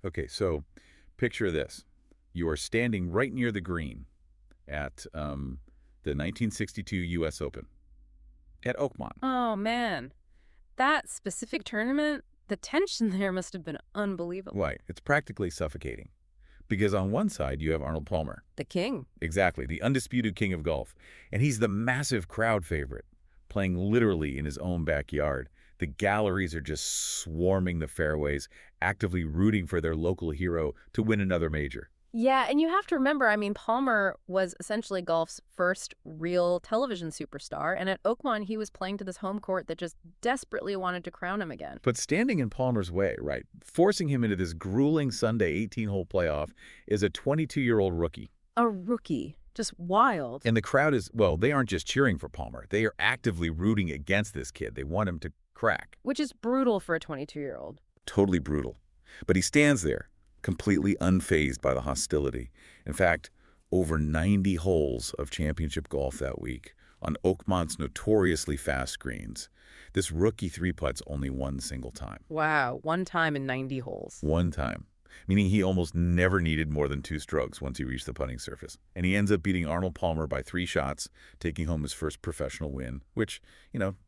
Okay, so picture this. You are standing right near the green at the 1962 U.S. Open at Oakmont. Oh, man. That specific tournament, the tension there must have been unbelievable. Right. It's practically suffocating. Because on one side, you have Arnold Palmer. The king. Exactly, the undisputed king of golf. And he's the massive crowd favorite, playing literally in his own backyard. The galleries are just swarming the fairways, actively rooting for their local hero to win another major. Yeah, and you have to remember, I mean, Palmer was essentially golf's first real television superstar, and at Oakmont, he was playing to this home court that just desperately wanted to crown him again. But standing in Palmer's way, right, forcing him into this grueling Sunday 18-hole playoff is a 22-year-old rookie. A rookie. Just wild. And the crowd is, well, they aren't just cheering for Palmer. They are actively rooting against this kid. They want him to crack. Which is brutal for a 22-year-old. Totally brutal. But he stands there, completely unfazed by the hostility. In fact, over 90 holes of championship golf that week on Oakmont's notoriously fast greens. This rookie three-putts only one single time. Wow, one time in 90 holes. One time. Meaning he almost never needed more than 2 strokes once he reached the putting surface. And he ends up beating Arnold Palmer by 3 shots, taking home his first professional win, which,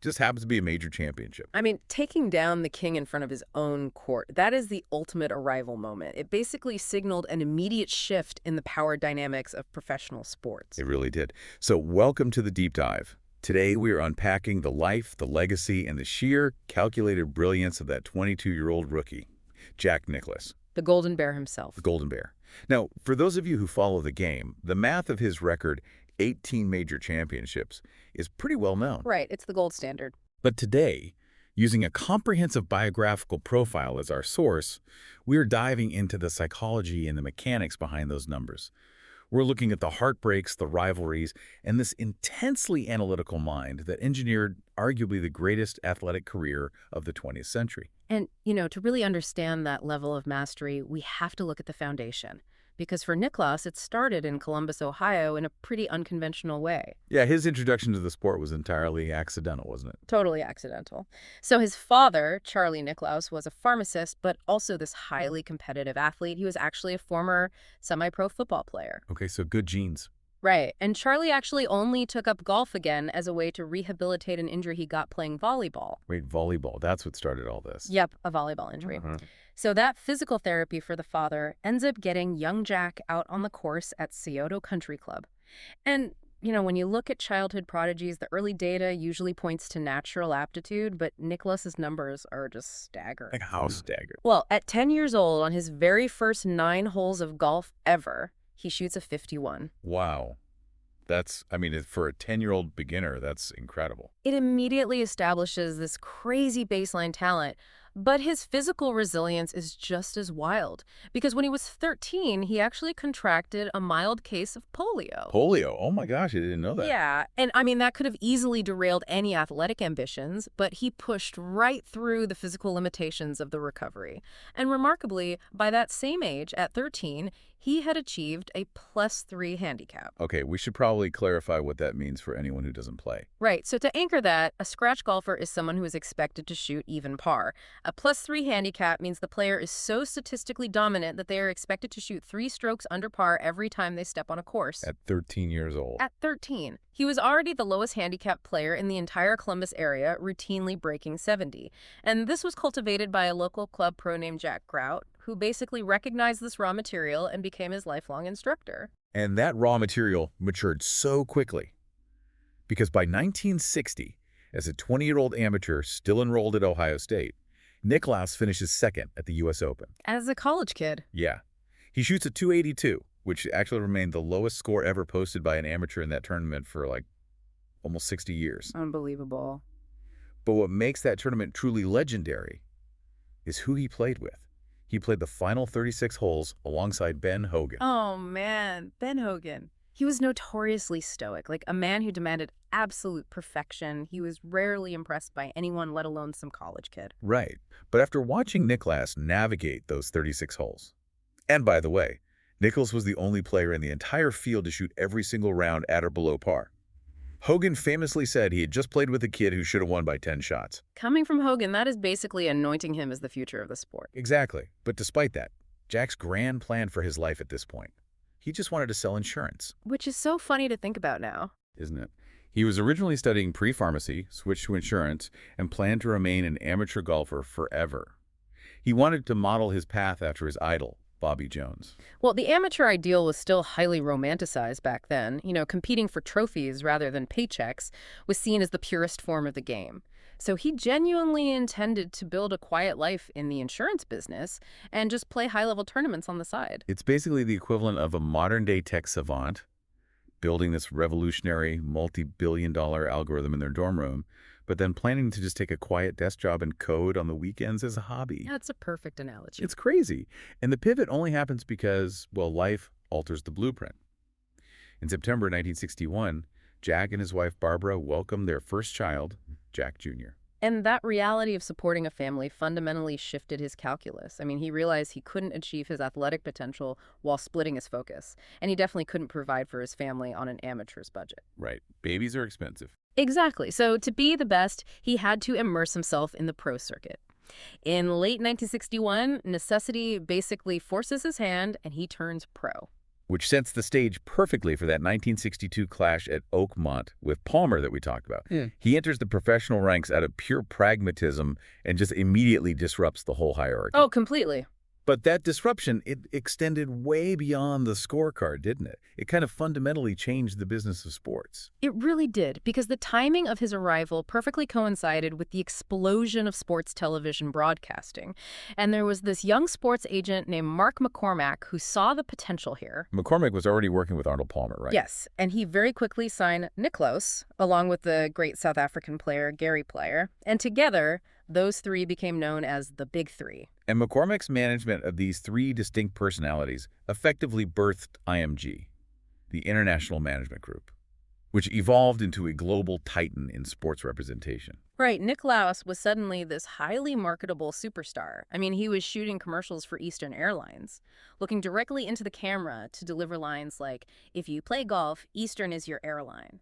just happens to be a major championship. I mean, taking down the king in front of his own court, that is the ultimate arrival moment. It basically signaled an immediate shift in the power dynamics of professional sports. It really did. So welcome to the deep dive. Today we are unpacking the life, the legacy, and the sheer calculated brilliance of that 22-year-old rookie, Jack Nicklaus. The Golden Bear himself. The Golden Bear. Now, for those of you who follow the game, the math of his record, 18 major championships, is pretty well known. Right, it's the gold standard. But today, using a comprehensive biographical profile as our source, we're diving into the psychology and the mechanics behind those numbers. We're looking at the heartbreaks, the rivalries, and this intensely analytical mind that engineered arguably the greatest athletic career of the 20th century. And, to really understand that level of mastery, we have to look at the foundation. Because for Nicklaus, it started in Columbus, Ohio in a pretty unconventional way. Yeah, his introduction to the sport was entirely accidental, wasn't it? Totally accidental. So his father, Charlie Nicklaus, was a pharmacist, but also this highly competitive athlete. He was actually a former semi-pro football player. Okay, so good genes. Right. And Charlie actually only took up golf again as a way to rehabilitate an injury he got playing volleyball. Wait, volleyball, that's what started all this. Yep, a volleyball injury. So that physical therapy for the father ends up getting young Jack out on the course at Scioto Country Club. And, when you look at childhood prodigies, the early data usually points to natural aptitude, but Nicklaus's numbers are just staggering. Like how staggered? Well, at 10 years old, on his very first 9 holes of golf ever, he shoots a 51. Wow. For a 10-year-old beginner, that's incredible. It immediately establishes this crazy baseline talent, but his physical resilience is just as wild. Because when he was 13, he actually contracted a mild case of polio. Polio? Oh my gosh, I didn't know that. Yeah, and that could have easily derailed any athletic ambitions, but he pushed right through the physical limitations of the recovery. And remarkably, by that same age, at 13, he had achieved a +3 handicap. Okay, we should probably clarify what that means for anyone who doesn't play. Right, so to anchor that, a scratch golfer is someone who is expected to shoot even par. A +3 handicap means the player is so statistically dominant that they are expected to shoot 3 strokes under par every time they step on a course. At 13 years old. At 13. He was already the lowest handicap player in the entire Columbus area, routinely breaking 70. And this was cultivated by a local club pro named Jack Grout, who basically recognized this raw material and became his lifelong instructor. And that raw material matured so quickly. Because by 1960, as a 20-year-old amateur still enrolled at Ohio State, Nicklaus finishes second at the U.S. Open. As a college kid. Yeah. He shoots a 282, which actually remained the lowest score ever posted by an amateur in that tournament for almost 60 years. Unbelievable. But what makes that tournament truly legendary is who he played with. He played the final 36 holes alongside Ben Hogan. Oh, man. Ben Hogan. He was notoriously stoic, like a man who demanded absolute perfection. He was rarely impressed by anyone, let alone some college kid. Right. But after watching Nicklaus navigate those 36 holes, and by the way, Nicklaus was the only player in the entire field to shoot every single round at or below par. Hogan famously said he had just played with a kid who should have won by 10 shots. Coming from Hogan, that is basically anointing him as the future of the sport. Exactly. But despite that, Jack's grand plan for his life at this point. He just wanted to sell insurance. Which is so funny to think about now. Isn't it? He was originally studying pre-pharmacy, switched to insurance, and planned to remain an amateur golfer forever. He wanted to model his path after his idol, Bobby Jones. Well, the amateur ideal was still highly romanticized back then. Competing for trophies rather than paychecks was seen as the purest form of the game. So he genuinely intended to build a quiet life in the insurance business and just play high-level tournaments on the side. It's basically the equivalent of a modern-day tech savant building this revolutionary, multi-billion-dollar algorithm in their dorm room, but then planning to just take a quiet desk job and code on the weekends as a hobby. That's a perfect analogy. It's crazy. And the pivot only happens because, well, life alters the blueprint. In September 1961, Jack and his wife Barbara welcomed their first child, Jack Jr. And that reality of supporting a family fundamentally shifted his calculus. I mean, he realized he couldn't achieve his athletic potential while splitting his focus. And he definitely couldn't provide for his family on an amateur's budget. Right. Babies are expensive. Exactly. So to be the best, he had to immerse himself in the pro circuit. In late 1961, necessity basically forces his hand and he turns pro. Which sets the stage perfectly for that 1962 clash at Oakmont with Palmer that we talked about. He enters the professional ranks out of pure pragmatism and just immediately disrupts the whole hierarchy. Oh, completely. But that disruption, it extended way beyond the scorecard, didn't it? It kind of fundamentally changed the business of sports. It really did, because the timing of his arrival perfectly coincided with the explosion of sports television broadcasting. And there was this young sports agent named Mark McCormack who saw the potential here. McCormack was already working with Arnold Palmer, right? Yes, and he very quickly signed Nicklaus, along with the great South African player Gary Player. And together, those three became known as the Big Three. And McCormack's management of these three distinct personalities effectively birthed IMG, the International Management Group, which evolved into a global titan in sports representation. Right, Nicklaus was suddenly this highly marketable superstar. I mean, he was shooting commercials for Eastern Airlines, looking directly into the camera to deliver lines like, "If you play golf, Eastern is your airline."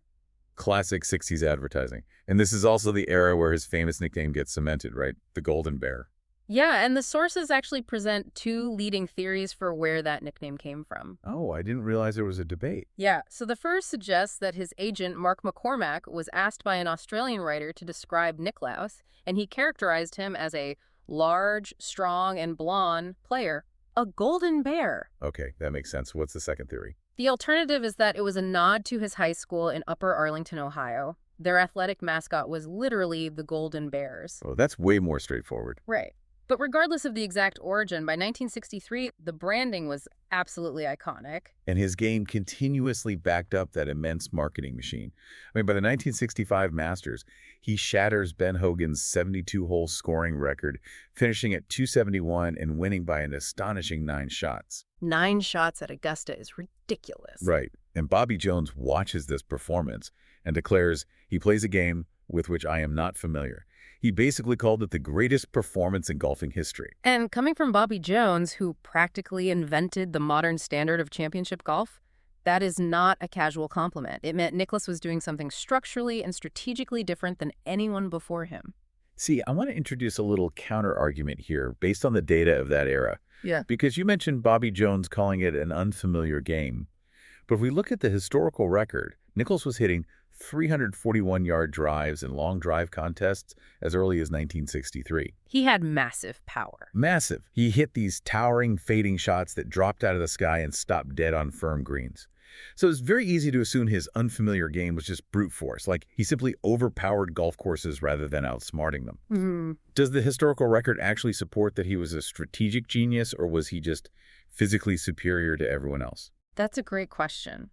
Classic 60s advertising. And this is also the era where his famous nickname gets cemented, right? The Golden Bear. Yeah, and the sources actually present two leading theories for where that nickname came from. Oh, I didn't realize there was a debate. Yeah, so the first suggests that his agent, Mark McCormack, was asked by an Australian writer to describe Nicklaus, and he characterized him as a large, strong, and blonde player, a golden bear. Okay, that makes sense. What's the second theory? The alternative is that it was a nod to his high school in Upper Arlington, Ohio. Their athletic mascot was literally the Golden Bears. Oh, that's way more straightforward. Right. But regardless of the exact origin, by 1963, the branding was absolutely iconic. And his game continuously backed up that immense marketing machine. I mean, by the 1965 Masters, he shatters Ben Hogan's 72-hole scoring record, finishing at 271 and winning by an astonishing 9 shots. 9 shots at Augusta is ridiculous. Right. And Bobby Jones watches this performance and declares, "He plays a game with which I am not familiar." He basically called it the greatest performance in golfing history. And coming from Bobby Jones, who practically invented the modern standard of championship golf, that is not a casual compliment. It meant Nicklaus was doing something structurally and strategically different than anyone before him. See, I want to introduce a little counter-argument here based on the data of that era. Yeah. Because you mentioned Bobby Jones calling it an unfamiliar game. But if we look at the historical record, Nicklaus was hitting 341-yard drives in long drive contests as early as 1963. He had massive power. Massive. He hit these towering, fading shots that dropped out of the sky and stopped dead on firm greens. So it's very easy to assume his unfamiliar game was just brute force, like he simply overpowered golf courses rather than outsmarting them. Does the historical record actually support that he was a strategic genius, or was he just physically superior to everyone else? That's a great question.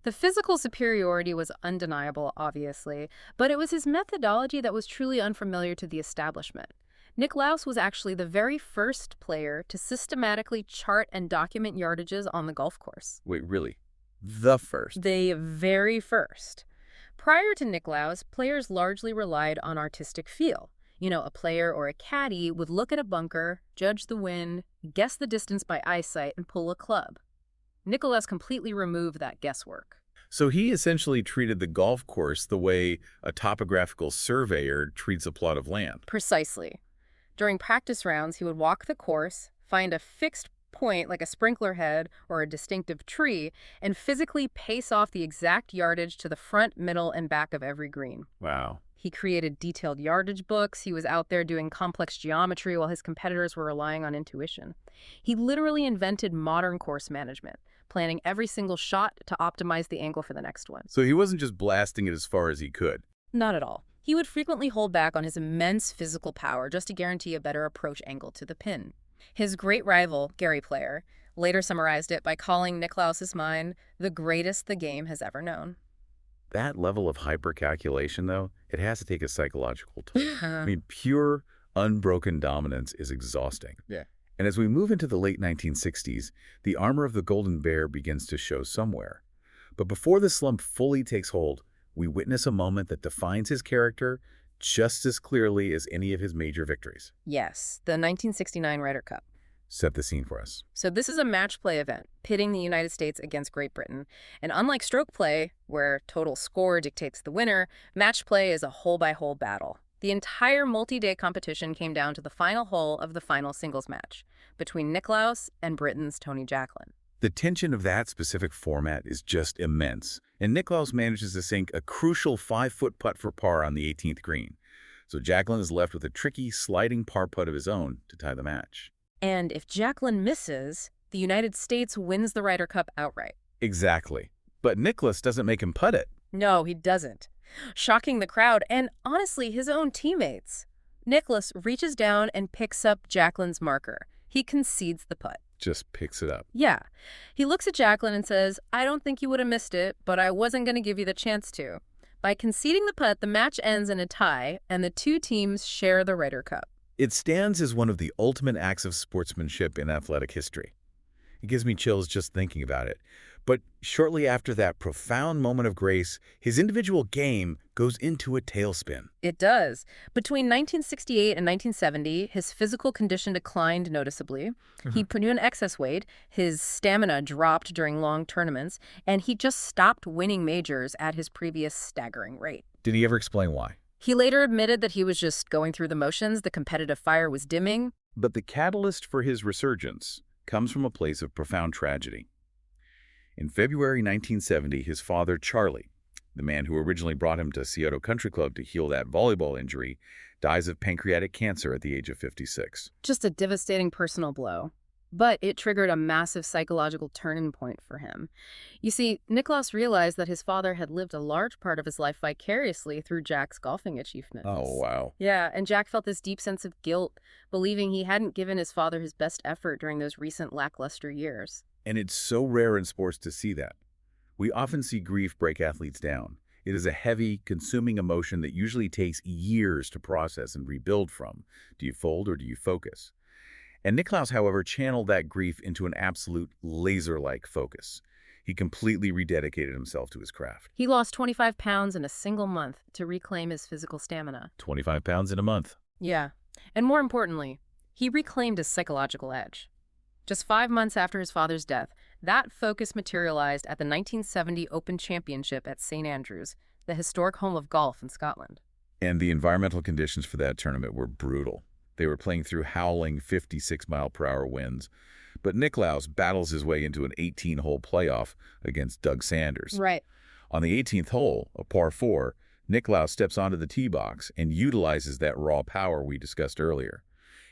The physical superiority was undeniable, obviously, but it was his methodology that was truly unfamiliar to the establishment. Nicklaus was actually the very first player to systematically chart and document yardages on the golf course. Wait, really? The first? The very first. Prior to Nicklaus, players largely relied on artistic feel. A player or a caddy would look at a bunker, judge the wind, guess the distance by eyesight, and pull a club. Nicklaus completely removed that guesswork. So he essentially treated the golf course the way a topographical surveyor treats a plot of land. Precisely. During practice rounds, he would walk the course, find a fixed point, like a sprinkler head or a distinctive tree, and physically pace off the exact yardage to the front, middle, and back of every green. Wow. He created detailed yardage books. He was out there doing complex geometry while his competitors were relying on intuition. He literally invented modern course management, planning every single shot to optimize the angle for the next one. So he wasn't just blasting it as far as he could. Not at all. He would frequently hold back on his immense physical power just to guarantee a better approach angle to the pin. His great rival, Gary Player, later summarized it by calling Nicklaus's mind the greatest the game has ever known. That level of hypercalculation, though, it has to take a psychological toll. I mean, pure, unbroken dominance is exhausting. Yeah. And as we move into the late 1960s, the armor of the Golden Bear begins to show somewhere. But before the slump fully takes hold, we witness a moment that defines his character just as clearly as any of his major victories. Yes, the 1969 Ryder Cup. Set the scene for us. So this is a match play event, pitting the United States against Great Britain. And unlike stroke play, where total score dictates the winner, match play is a hole-by-hole battle. The entire multi-day competition came down to the final hole of the final singles match between Nicklaus and Britain's Tony Jacklin. The tension of that specific format is just immense, and Nicklaus manages to sink a crucial 5-foot putt for par on the 18th green. So Jacklin is left with a tricky, sliding par putt of his own to tie the match. And if Jacklin misses, the United States wins the Ryder Cup outright. Exactly. But Nicklaus doesn't make him putt it. No, he doesn't. Shocking the crowd and, honestly, his own teammates. Nicklaus reaches down and picks up Jacklin's marker. He concedes the putt. Just picks it up. Yeah. He looks at Jacklin and says, "I don't think you would have missed it, but I wasn't going to give you the chance to." By conceding the putt, the match ends in a tie, and the two teams share the Ryder Cup. It stands as one of the ultimate acts of sportsmanship in athletic history. It gives me chills just thinking about it. But shortly after that profound moment of grace, his individual game goes into a tailspin. It does. Between 1968 and 1970, his physical condition declined noticeably. He put on excess weight, his stamina dropped during long tournaments, and he just stopped winning majors at his previous staggering rate. Did he ever explain why? He later admitted that he was just going through the motions, the competitive fire was dimming. But the catalyst for his resurgence comes from a place of profound tragedy. In February 1970, his father, Charlie, the man who originally brought him to Scioto Country Club to heal that volleyball injury, dies of pancreatic cancer at the age of 56. Just a devastating personal blow. But it triggered a massive psychological turning point for him. You see, Nicklaus realized that his father had lived a large part of his life vicariously through Jack's golfing achievements. Oh, wow. Yeah, and Jack felt this deep sense of guilt, believing he hadn't given his father his best effort during those recent lackluster years. And it's so rare in sports to see that. We often see grief break athletes down. It is a heavy, consuming emotion that usually takes years to process and rebuild from. Do you fold or do you focus? And Nicklaus, however, channeled that grief into an absolute laser-like focus. He completely rededicated himself to his craft. He lost 25 pounds in a single month to reclaim his physical stamina. 25 pounds in a month. Yeah. And more importantly, he reclaimed his psychological edge. Just 5 months after his father's death, that focus materialized at the 1970 Open Championship at St. Andrews, the historic home of golf in Scotland. And the environmental conditions for that tournament were brutal. They were playing through howling 56-mile-per-hour winds. But Nicklaus battles his way into an 18-hole playoff against Doug Sanders. Right. On the 18th hole, a par 4, Nicklaus steps onto the tee box and utilizes that raw power we discussed earlier.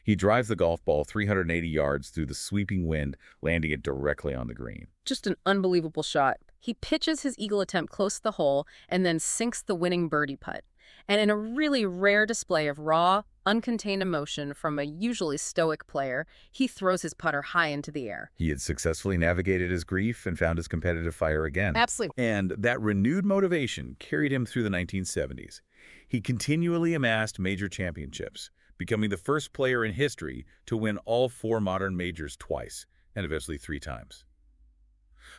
He drives the golf ball 380 yards through the sweeping wind, landing it directly on the green. Just an unbelievable shot. He pitches his eagle attempt close to the hole and then sinks the winning birdie putt. And in a really rare display of raw, uncontained emotion from a usually stoic player, he throws his putter high into the air. He had successfully navigated his grief and found his competitive fire again. Absolutely. And that renewed motivation carried him through the 1970s. He continually amassed major championships, becoming the first player in history to win all 4 modern majors twice, and eventually 3 times.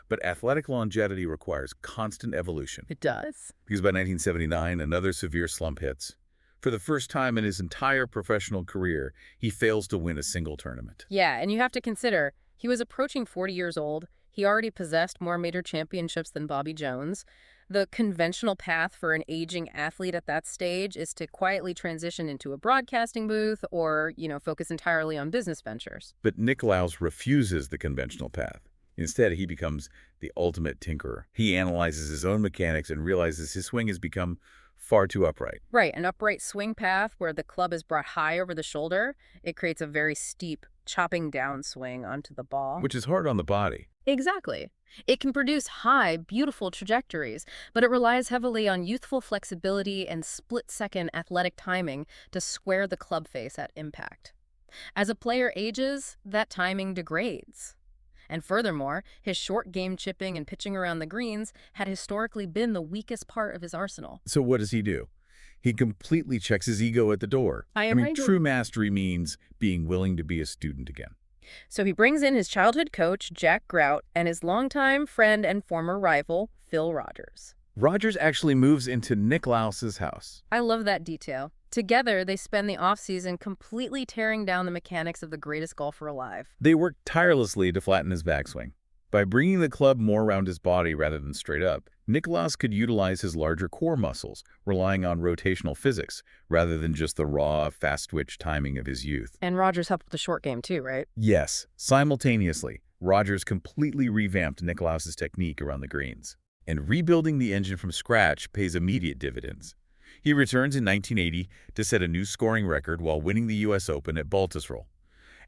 But athletic longevity requires constant evolution. It does. Because by 1979, another severe slump hits. For the first time in his entire professional career, he fails to win a single tournament. Yeah, and you have to consider, he was approaching 40 years old. He already possessed more major championships than Bobby Jones. The conventional path for an aging athlete at that stage is to quietly transition into a broadcasting booth or, focus entirely on business ventures. But Nicklaus refuses the conventional path. Instead, he becomes the ultimate tinkerer. He analyzes his own mechanics and realizes his swing has become far too upright. Right, an upright swing path where the club is brought high over the shoulder, it creates a very steep, chopping down swing onto the ball. Which is hard on the body. Exactly. It can produce high, beautiful trajectories, but it relies heavily on youthful flexibility and split-second athletic timing to square the club face at impact. As a player ages, that timing degrades. And furthermore, his short game chipping and pitching around the greens had historically been the weakest part of his arsenal. So what does he do? He completely checks his ego at the door. True mastery means being willing to be a student again. So he brings in his childhood coach, Jack Grout, and his longtime friend and former rival, Phil Rogers. Rogers actually moves into Nicklaus's house. I love that detail. Together, they spend the offseason completely tearing down the mechanics of the greatest golfer alive. They work tirelessly to flatten his backswing. By bringing the club more around his body rather than straight up, Nicklaus could utilize his larger core muscles, relying on rotational physics rather than just the raw, fast-twitch timing of his youth. And Rogers helped with the short game too, right? Yes. Simultaneously, Rogers completely revamped Nicklaus's technique around the greens. And rebuilding the engine from scratch pays immediate dividends. He returns in 1980 to set a new scoring record while winning the U.S. Open at Baltusrol,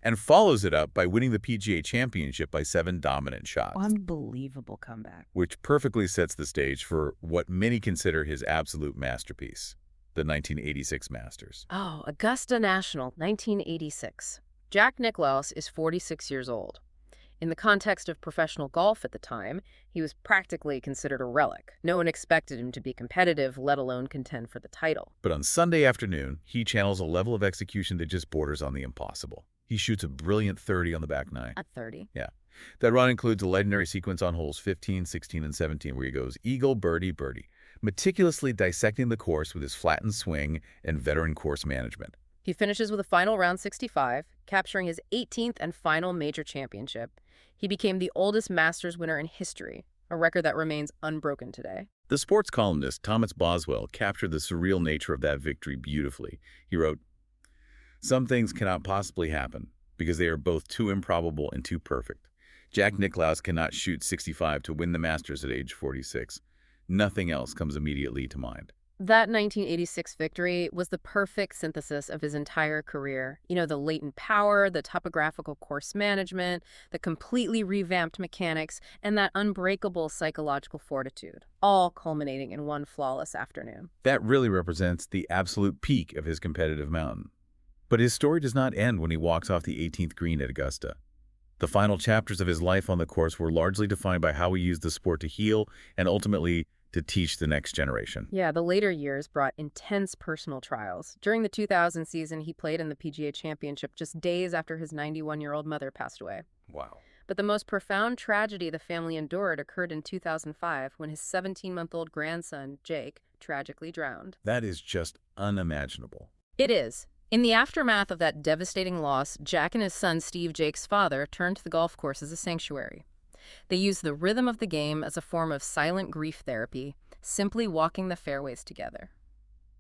and follows it up by winning the PGA Championship by 7 dominant shots. Unbelievable comeback. Which perfectly sets the stage for what many consider his absolute masterpiece, the 1986 Masters. Oh, Augusta National, 1986. Jack Nicklaus is 46 years old. In the context of professional golf at the time, he was practically considered a relic. No one expected him to be competitive, let alone contend for the title. But on Sunday afternoon, he channels a level of execution that just borders on the impossible. He shoots a brilliant 30 on the back nine. A 30? Yeah. That run includes a legendary sequence on holes 15, 16, and 17 where he goes eagle, birdie, birdie, meticulously dissecting the course with his flattened swing and veteran course management. He finishes with a final round 65, capturing his 18th and final major championship. He became the oldest Masters winner in history, a record that remains unbroken today. The sports columnist Thomas Boswell captured the surreal nature of that victory beautifully. He wrote, "Some things cannot possibly happen because they are both too improbable and too perfect. Jack Nicklaus cannot shoot 65 to win the Masters at age 46. Nothing else comes immediately to mind." That 1986 victory was the perfect synthesis of his entire career. The latent power, the topographical course management, the completely revamped mechanics, and that unbreakable psychological fortitude, all culminating in one flawless afternoon. That really represents the absolute peak of his competitive mountain. But his story does not end when he walks off the 18th green at Augusta. The final chapters of his life on the course were largely defined by how he used the sport to heal and ultimately to teach the next generation. Yeah, the later years brought intense personal trials. During the 2000 season, he played in the PGA Championship just days after his 91-year-old mother passed away. Wow. But the most profound tragedy the family endured occurred in 2005 when his 17-month-old grandson, Jake, tragically drowned. That is just unimaginable. It is. In the aftermath of that devastating loss, Jack and his son, Steve, Jake's father, turned to the golf course as a sanctuary. They used the rhythm of the game as a form of silent grief therapy, simply walking the fairways together.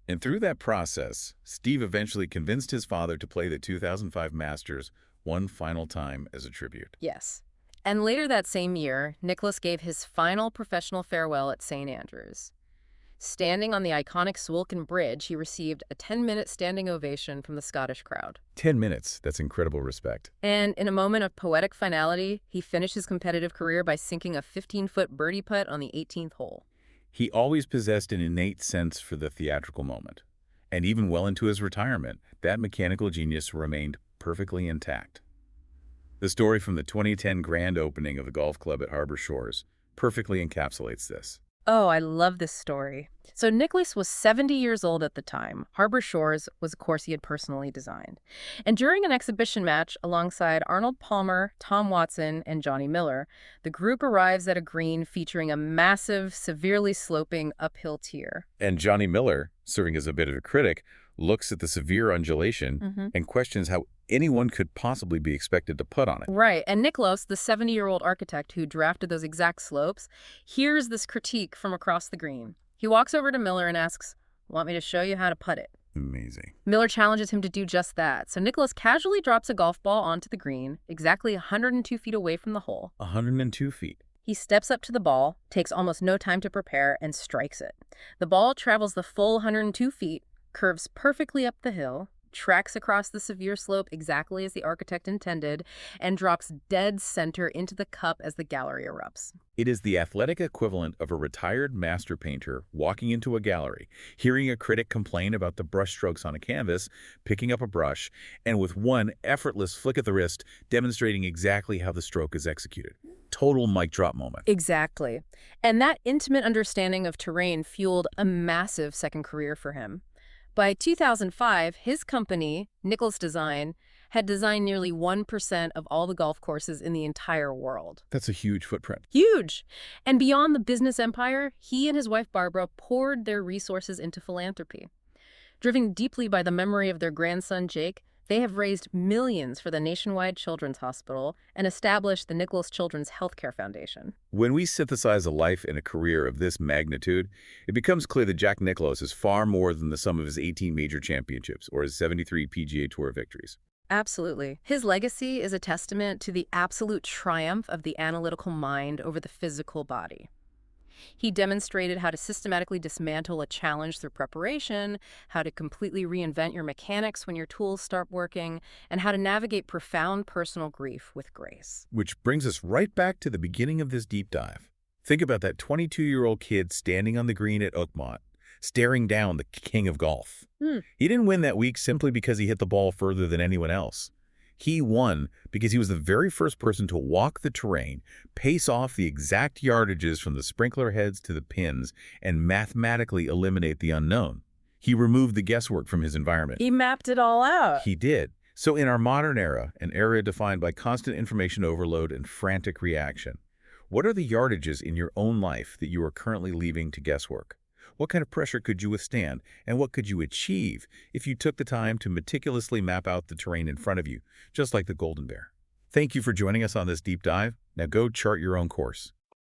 And through that process, Steve eventually convinced his father to play the 2005 Masters one final time as a tribute. Yes. And later that same year, Nicklaus gave his final professional farewell at St. Andrews. Standing on the iconic Swilcan Bridge, he received a 10-minute standing ovation from the Scottish crowd. 10 minutes. That's incredible respect. And in a moment of poetic finality, he finished his competitive career by sinking a 15-foot birdie putt on the 18th hole. He always possessed an innate sense for the theatrical moment. And even well into his retirement, that mechanical genius remained perfectly intact. The story from the 2010 grand opening of the golf club at Harbor Shores perfectly encapsulates this. Oh, I love this story. So Nicklaus was 70 years old at the time. Harbor Shores was a course he had personally designed. And during an exhibition match alongside Arnold Palmer, Tom Watson, and Johnny Miller, the group arrives at a green featuring a massive, severely sloping uphill tier. And Johnny Miller, serving as a bit of a critic, looks at the severe undulation and questions how anyone could possibly be expected to putt on it. Right, and Nicklaus, the 70-year-old architect who drafted those exact slopes, hears this critique from across the green. He walks over to Miller and asks, "Want me to show you how to putt it?" Amazing. Miller challenges him to do just that, so Nicklaus casually drops a golf ball onto the green, exactly 102 feet away from the hole. 102 feet. He steps up to the ball, takes almost no time to prepare, and strikes it. The ball travels the full 102 feet, curves perfectly up the hill, tracks across the severe slope exactly as the architect intended, and drops dead center into the cup as the gallery erupts. It is the athletic equivalent of a retired master painter walking into a gallery, hearing a critic complain about the brushstrokes on a canvas, picking up a brush, and with one effortless flick of the wrist, demonstrating exactly how the stroke is executed. Total mic drop moment. Exactly. And that intimate understanding of terrain fueled a massive second career for him. By 2005, his company, Nicklaus Design, had designed nearly 1% of all the golf courses in the entire world. That's a huge footprint. Huge! And beyond the business empire, he and his wife Barbara poured their resources into philanthropy. Driven deeply by the memory of their grandson Jake, they have raised millions for the Nationwide Children's Hospital and established the Nicklaus Children's Healthcare Foundation. When we synthesize a life and a career of this magnitude, it becomes clear that Jack Nicklaus is far more than the sum of his 18 major championships or his 73 PGA Tour victories. Absolutely. His legacy is a testament to the absolute triumph of the analytical mind over the physical body. He demonstrated how to systematically dismantle a challenge through preparation, how to completely reinvent your mechanics when your tools start working, and how to navigate profound personal grief with grace. Which brings us right back to the beginning of this deep dive. Think about that 22-year-old kid standing on the green at Oakmont, staring down the king of golf. He didn't win that week simply because he hit the ball further than anyone else. He won because he was the very first person to walk the terrain, pace off the exact yardages from the sprinkler heads to the pins, and mathematically eliminate the unknown. He removed the guesswork from his environment. He mapped it all out. He did. So in our modern era, an era defined by constant information overload and frantic reaction, what are the yardages in your own life that you are currently leaving to guesswork? What kind of pressure could you withstand, and what could you achieve if you took the time to meticulously map out the terrain in front of you, just like the Golden Bear? Thank you for joining us on this deep dive. Now go chart your own course.